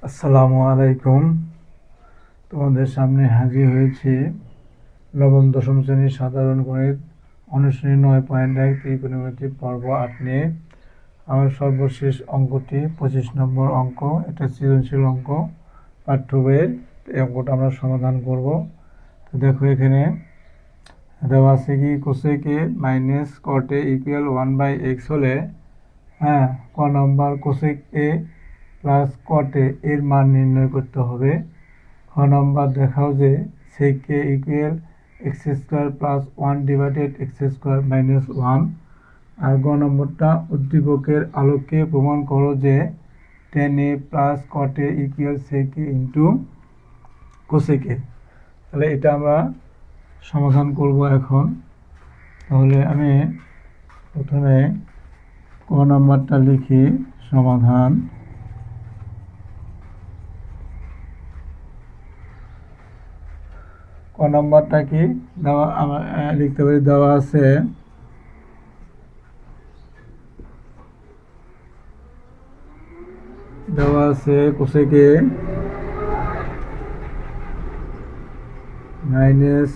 আসসালামু আলাইকুম। তোমাদের সামনে হাজির হয়েছি নবম দশম শ্রেণীর সাধারণ গণিত অনুশীলনী 9.1 ত্রিকোণমিতি পর্ব 8 নিয়ে। আমার সর্বশেষ অঙ্কটি 25 নম্বর অঙ্ক। এটা সৃজনশীল অঙ্ক, পাঠ্য বইয়ের। এই অঙ্কটা আমরা সমাধান করব। তো দেখো, এখানে দেওয়া আছে কি, cosec A minus caught a equal 1/x হলে, ক নম্বর কোসেক এ প্লাস কট এর মান নির্ণয় করতে হবে। খ নম্বর দেখাও যে sec a equal x square plus 1/x² - 1। আর গ নম্বরটা উদ্দীপকের আলোকে প্রমাণ করো যে tan a plus cot a equal sec a into cosec a. তাহলে এটা আমরা সমাধান করব এখন। তাহলে আমি প্রথমে ক নম্বরটা লিখি, সমাধান। ক নম্বরটা কি দেওয়া, আমরা লিখতে পারি, দেওয়া আছে cosec A minus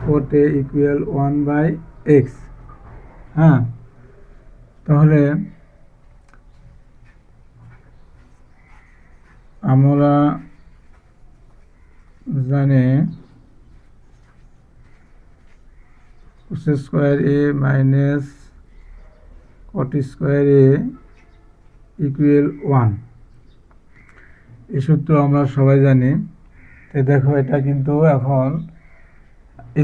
caught a equal 1/x। তাহলে আমরা জানি cos square A minus cot square a equal 1। এই সূত্র আমরা সবাই জানি। তো দেখো, এটা কিন্তু এখন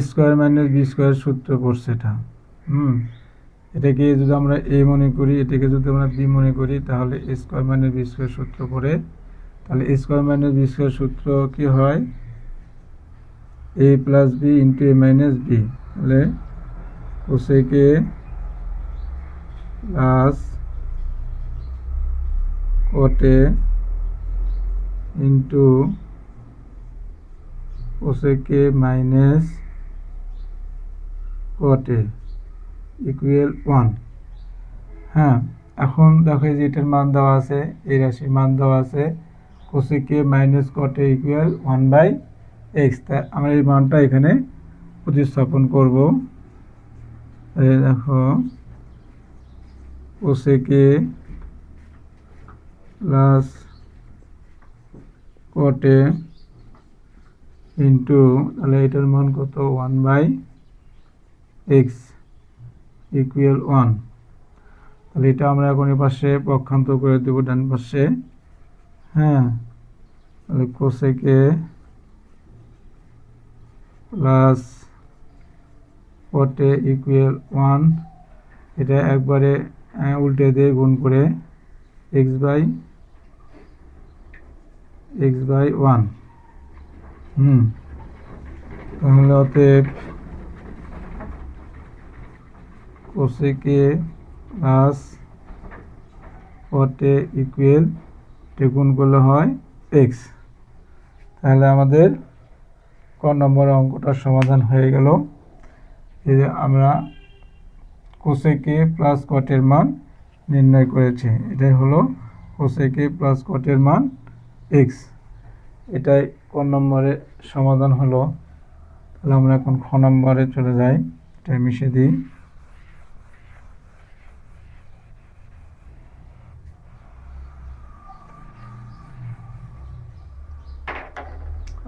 স্কোয়ার মাইনাস বি স্কোয়ার সূত্র পড়ছে এটা। এটাকে যদি আমরা এ মনে করি, এটাকে যদি আমরা বি মনে করি, তাহলে স্কোয়ার মাইনাস বি স্কোয়ার সূত্র পড়ে। তাহলে স্কোয়ার মাইনাস বি স্কোয়ার সূত্র কি হয়? এ প্লাস বি ইন্টু এ মাইনাস বি। তাহলে cosec a plus cot A into cosec A minus caught a equal 1। এখন দেখো যে এটার মান দেওয়া আছে, এই রাশির মান দেওয়া আছে cosec A minus caught a equal 1/x। তাই আমরা এই মানটা এখানে প্রতিস্থাপন করব। দেখো, cosec a plus cot A into, তাহলে এটার মান কত? 1/x equal 1। তাহলে এটা আমরা এখন এই পাশে পক্ষান্তর করে দেবো, ডান পাশে। তাহলে cosec a plus cot a equal 1, এটা একবারে উল্টে দিয়ে গুণ করে x/1। তাহলে অতএব cosec a plus cot a equal, গুণ করলে হয় x। তাহলে আমাদের ক নম্বর অঙ্কটার সমাধান হয়ে গেল। এই যে আমরা কোসেক এ প্লাস কট এর মান নির্ণয় করেছি। এটাই হলো কোসেক এ প্লাস কট এর মান x। এটাই ক নম্বরে সমাধান হলো। তাহলে আমরা এখন খ নম্বরে চলে যাই, এটা মিশে দিই।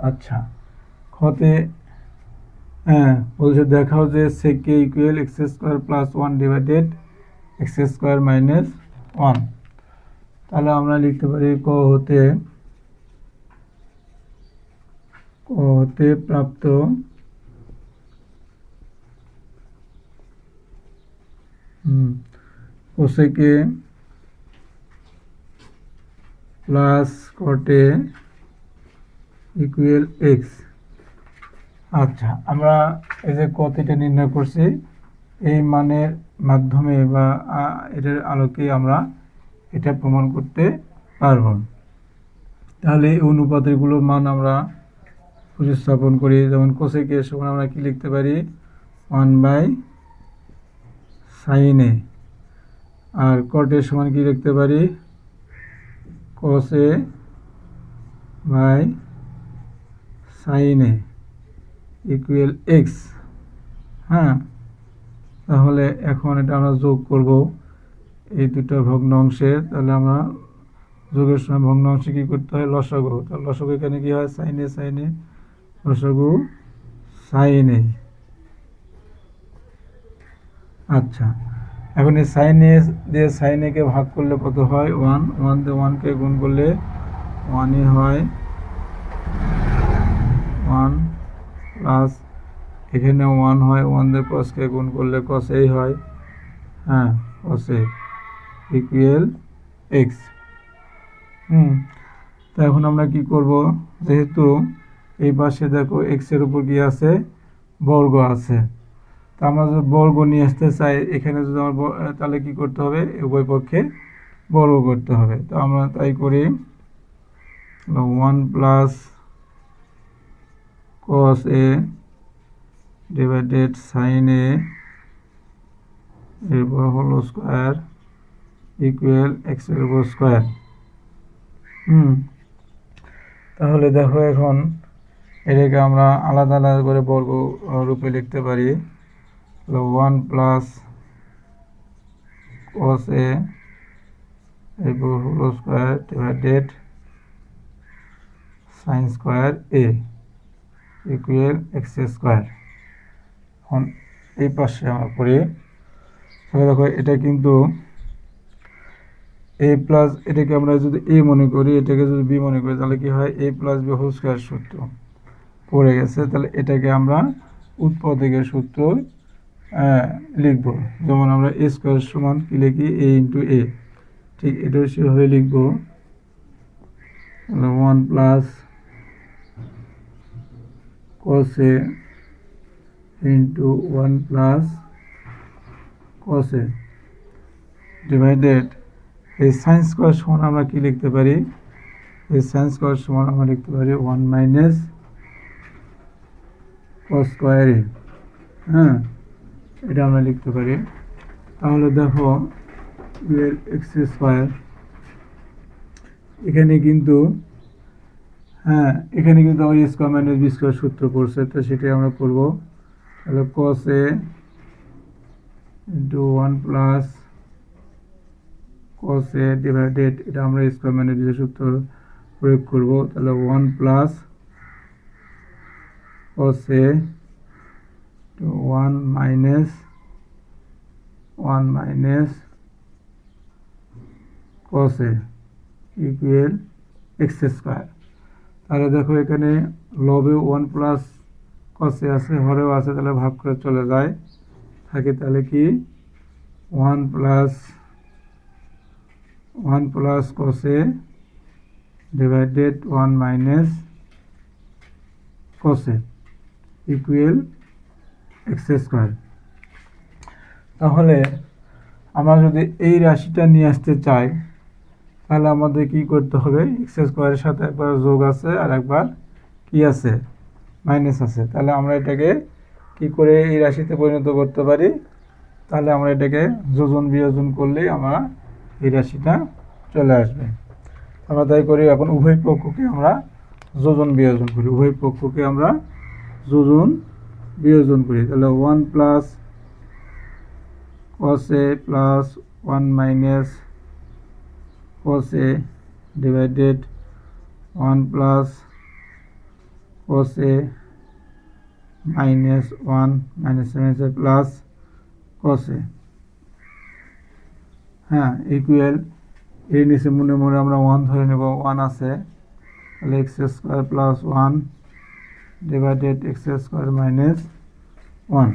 আচ্ছা, খতে বলছে দেখাও যে sec a equal x² plus 1/x² minus 1। তাহলে আমরা লিখতে পারি ক হতে প্রাপ্ত cosec a plus cot a equal x। আচ্ছা, আমরা এই যে কতটা নির্ণয় করছি, এই মানের মাধ্যমে বা এটার আলোকে আমরা এটা প্রমাণ করতে পারব। তাহলে এই অনুপাতগুলোর মান আমরা প্রতিস্থাপন করি। যেমন কোসেক এর সমান আমরা কি লিখতে পারি? 1/sin a। আর কট এর সমান কি লিখতে পারি? cos a by sine A equal X. হ্যাঁ, তাহলে এখন এটা আমরা যোগ করব এই দুটো ভগ্নাংশের। তাহলে আমরা যোগের সময় ভগ্নাংশে কী করতে হয়? লসাগু। তাহলে লসাগু এখানে কী হয়? সাইন এ লসাগু সাইন এ। আচ্ছা, এখন এই সাইন এ দিয়ে সাইন একে ভাগ করলে কত হয়? 1। 1 দিয়ে 1কে গুণ করলে 1ই হয়, 1 প্লাস এখানে 1 হয়, 1 দিয়ে কসকে গুণ করলে কস এই হয়। হ্যাঁ, কস এ ইকুয়াল এক্স। তো এখন আমরা কি করব? যেহেতু এই পাশে দেখো এক্সের উপর কি আছে? বর্গ আছে। তা আমরা যদি বর্গ নিয়ে আসতে চাই এখানে, যদি আমার তাহলে কি করতে হবে? উভয় পক্ষে বর্গ করতে হবে। তো আমরা তাই করি, 1 প্লাস কস এ ডিভাইডেড সাইন এ এর উপর হোল স্কোয়ার ইকুয়াল এক্স এর উপর স্কোয়ার। তাহলে দেখো এখন এটাকে আমরা আলাদা আলাদা করে বর্গ রূপে লিখতে পারি। 1 প্লাস কস এ এর উপর whole square divided sine square a equal x square. এখন এই পাশে আমরা করি, তাহলে দেখো এটা কিন্তু এ প্লাস, এটাকে আমরা যদি এ মনে করি, এটাকে যদি বি মনে করি, তাহলে কি হয়? এ প্লাস বি হোল স্কোয়ার সূত্র পড়ে গেছে। তাহলে এটাকে আমরা উৎপাদকের সূত্র লিখব। যেমন আমরা এ স্কোয়ার সমান কি লিখি? এ ইন্টু এ। ঠিক এটা সেভাবে লিখব। 1 plus cos a into 1 plus cos a divided এই সাইন স্কোয়ার সমান আমরা কি লিখতে পারি? এই সাইন স্কোয়ার সমান আমরা লিখতে পারি 1 মাইনাস cos স্কোয়ার এ। হ্যাঁ, এটা আমরা লিখতে পারি। তাহলে দেখো এক্স স্কোয়ার এখানে কিন্তু, হ্যাঁ, এখানে কিন্তু আমার স্কোয়ার মাইনাস বি স্কোয়ার সূত্র পড়ছে, তো সেটাই আমরা করব। তাহলে cos a into 1 plus cos a divided, এটা আমরা স্কোয়ার মাইনাস বি সূত্র প্রয়োগ করব। তাহলে 1 plus cos a to 1 minus cos a equal x square. তাহলে দেখো এখানে লবে 1 প্লাস cos a আছে, হরেও আছে, তাহলে ভাগ করে চলে যায়, থাকে তাহলে কি 1 plus cos a divided 1 minus cos a equal x square. তাহলে আমরা যদি এই রাশিটা নিয়ে আসতে চাই, তাহলে আমাদের কি করতে হবে? এক্স স্কোয়ারের সাথে একবার যোগ আছে আর একবার কি আছে? মাইনাস আছে। তাহলে আমরা এটাকে কি করে এই রাশিতে পরিণত করতে পারি? তাহলে আমরা এটাকে যোজন বিয়োজন করলেই আমরা এই রাশিটা চলে আসবে। আমরা তাই করি, এখন উভয় পক্ষকে আমরা যোজন বিয়োজন করি, উভয় পক্ষকে আমরা যোজন বিয়োজন করি। তাহলে 1 plus cos a plus 1 minus cos a divided 1 plus cos a minus 1 minus plus cos a। হ্যাঁ, ইকুয়াল এর নিচে মনে মনে আমরা 1 ধরে নেব, 1 আছে, তাহলে x square plus 1 divided x square minus 1।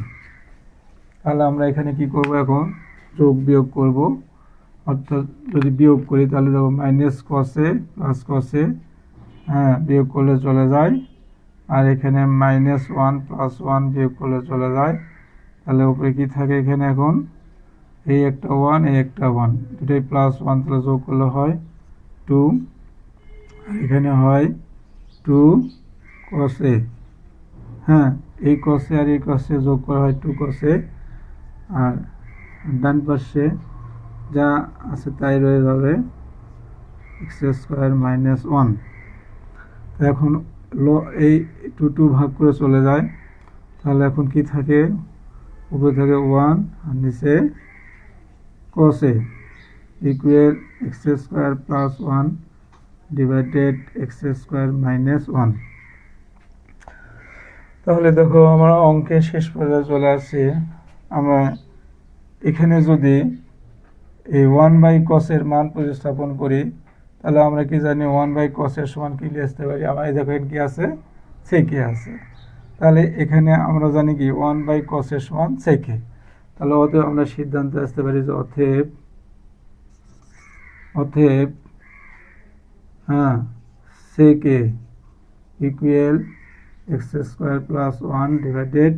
তাহলে আমরা এখানে কি করব? এখন যোগ বিয়োগ করব, অর্থাৎ যদি বিয়োগ করি তাহলে দেখো minus cos a plus cos a, হ্যাঁ, বিয়োগ করলে চলে যায়, আর এখানে মাইনাস 1 প্লাস 1 বিয়োগ করলে চলে যায়। তাহলে উপরে কি থাকে? এখানে এখন এই একটা 1, এই একটা 1, দুটোই প্লাস 1, তাহলে যোগ করলে হয় 2, আর এখানে হয় 2 cos a। হ্যাঁ, এই cos a আর এই cos a যোগ করা হয় 2 cos a, আর ডান পাশে যা আছে তাই রয়ে যাবে এক্স স্কোয়ার মাইনাস 1। এখন এই 2 ভাগ করে চলে যায়, তাহলে এখন কি থাকে, উপরে থাকে 1 আর নিচে cos a equal x square plus 1 divided x square minus 1। তাহলে দেখো আমরা অঙ্কের শেষ পর্যায়ে চলে আসছি। আমরা এখানে যদি এই 1/cos এর মান প্রতিস্থাপন করি, তাহলে আমরা কি জানি 1/cos এর সমান কি লিখতে পারি, আমার এই দেখো কি আছে, sec a আছে। তাহলে এখানে আমরা জানি কি 1/cos এর সমান sec a। তাহলে অতএব আমরা সিদ্ধান্তে আসতে পারি যে অতএব হ্যাঁ sec a equal x square plus 1 divided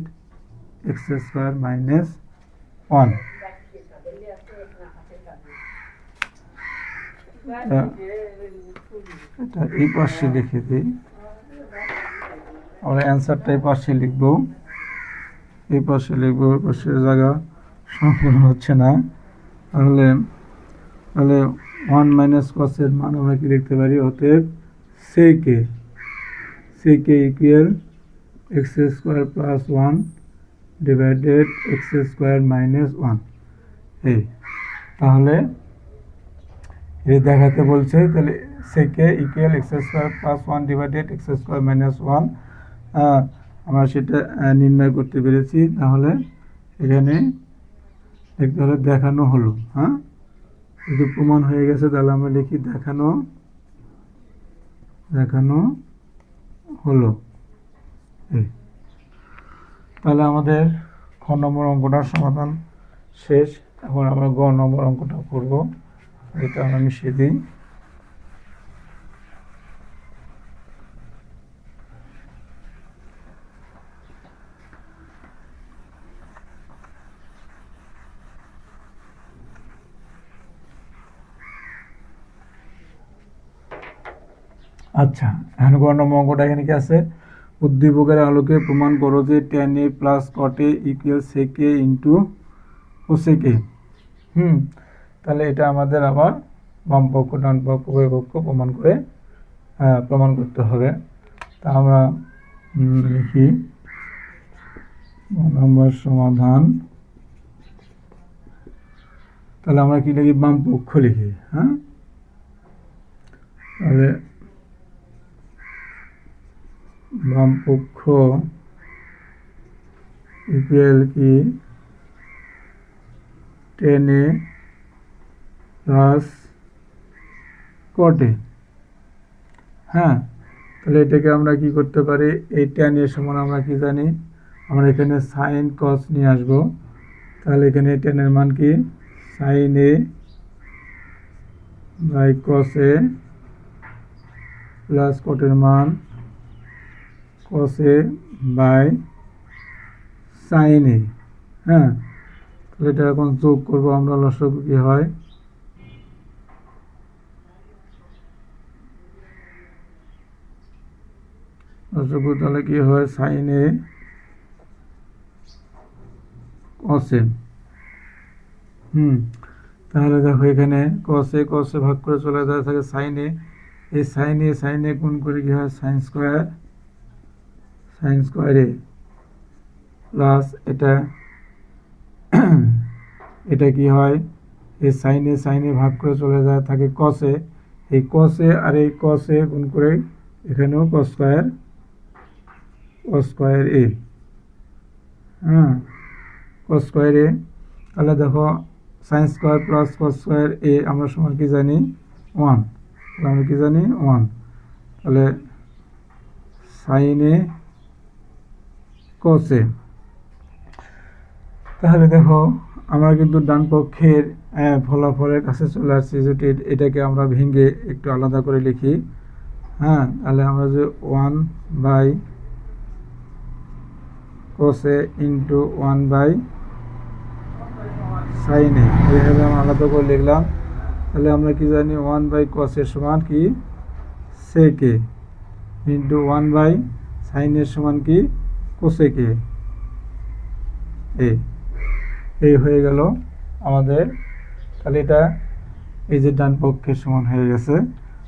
x square minus 1। এটা এই পাশে লিখে দিই, আমরা অ্যান্সারটা এই পাশে লিখবো, এই পাশে লিখবো, ওই পাশের জায়গা সম্পূর্ণ হচ্ছে না। তাহলে 1 - cos এর মান আমরা কি লিখতে পারি, অতএব sec a equal x square plus 1 divided x square minus 1। এই তাহলে এই দেখাতে বলছে, তাহলে sec a equal x square plus 1 divided x square minus 1 আমরা সেটা নির্ণয় করতে পেরেছি। তাহলে এখানে দেখতে হলে দেখানো হলো, হ্যাঁ যদি প্রমাণ হয়ে গেছে তাহলে আমরা লিখি দেখানো হলো। তাহলে আমাদের খ নম্বর অঙ্কটার সমাধান শেষ। এখন আমরা গ নম্বর অঙ্কটা করব, এটা আমরা মিশিয়ে দিই। আচ্ছা, এখন গ নম্বর অঙ্কটা এখানে কি আছে, উদ্দীপকের আলোকে প্রমাণ করো যে tan a plus cot a equal sec a into cosec a। তাহলে এটা আমাদের আবার বাম পক্ষ ডান পক্ষ উভয় পক্ষ প্রমাণ করতে হবে। তা আমরা লিখি নম্বর সমাধান। তাহলে আমরা কি লিখি, বাম পক্ষ লিখি, হ্যাঁ তাহলে বাম পক্ষ ইকুয়াল কি tan a plus cot a। হ্যাঁ তাহলে এটাকে আমরা কি করতে পারি, এই tan a সমান আমরা কি জানি, আমরা এখানে sin cos নিয়ে আসব। তাহলে এখানে tan এর মান কি, sin a by cos a plus cot এর মান cos a by sin a। হ্যাঁ তাহলে এটা এখন যোগ করবো আমরা, লসাগু কি হয়, লসাগু তাহলে কি হয়, sin a cos a। তাহলে দেখো এখানে cos a ভাগ করে চলে যায়, থাকে sin a, এই sin a গুণ করে কি হয় sin স্কয়ার a প্লাস এটা কি হয়, এই sin a ভাগ করে চলে যায়, থাকে cos a, এই cos a আর এই cos a গুণ করে এখানেও cos স্কয়ার a, হ্যাঁ cos স্কয়ার a। তাহলে দেখো sin square plus cos square a আমরা সমান কি জানি 1, আমরা কি জানি 1। তাহলে sin a cos a। তাহলে দেখো আমরা কিন্তু ডান পক্ষের ফলাফলের কাছে চলে আসছি, যেটি এটাকে আমরা ভেঙে একটু আলাদা করে লিখি। হ্যাঁ তাহলে আমরা যে 1/cos a into 1/sin a এইভাবে আমরা আলাদা করে লিখলাম। তাহলে আমরা কি জানি 1/cos এর সমান কি sec a ইন্টু 1/sin এর সমান কি cosec a। এই হয়ে গেল আমাদের। তাহলে এটা এই যে ডান পক্ষের সমান হয়ে গেছে,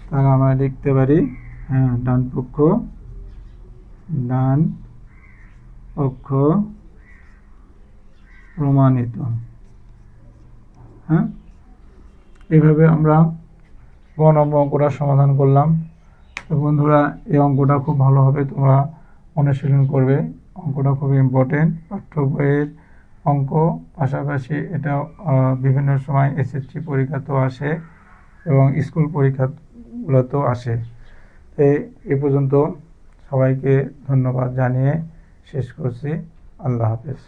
তাহলে আমরা লিখতে পারি হ্যাঁ, ডান পক্ষ প্রমাণিত। হ্যাঁ, এইভাবে আমরা গ নম্বর অঙ্কটা সমাধান করলাম। তো বন্ধুরা, এই অঙ্কটা খুব ভালোভাবে তোমরা অনুশীলন করবে। অঙ্কটা খুব ইম্পর্টেন্ট, পাঠ্য বইয়ের অঙ্ক, পাশাপাশি এটা বিভিন্ন সময় এসএসসি পরীক্ষাতেও আসে এবং স্কুল পরীক্ষাগুলোতেও আসে। এই পর্যন্ত সবাইকে ধন্যবাদ জানিয়ে শেষ করছি। আল্লাহ হাফেজ।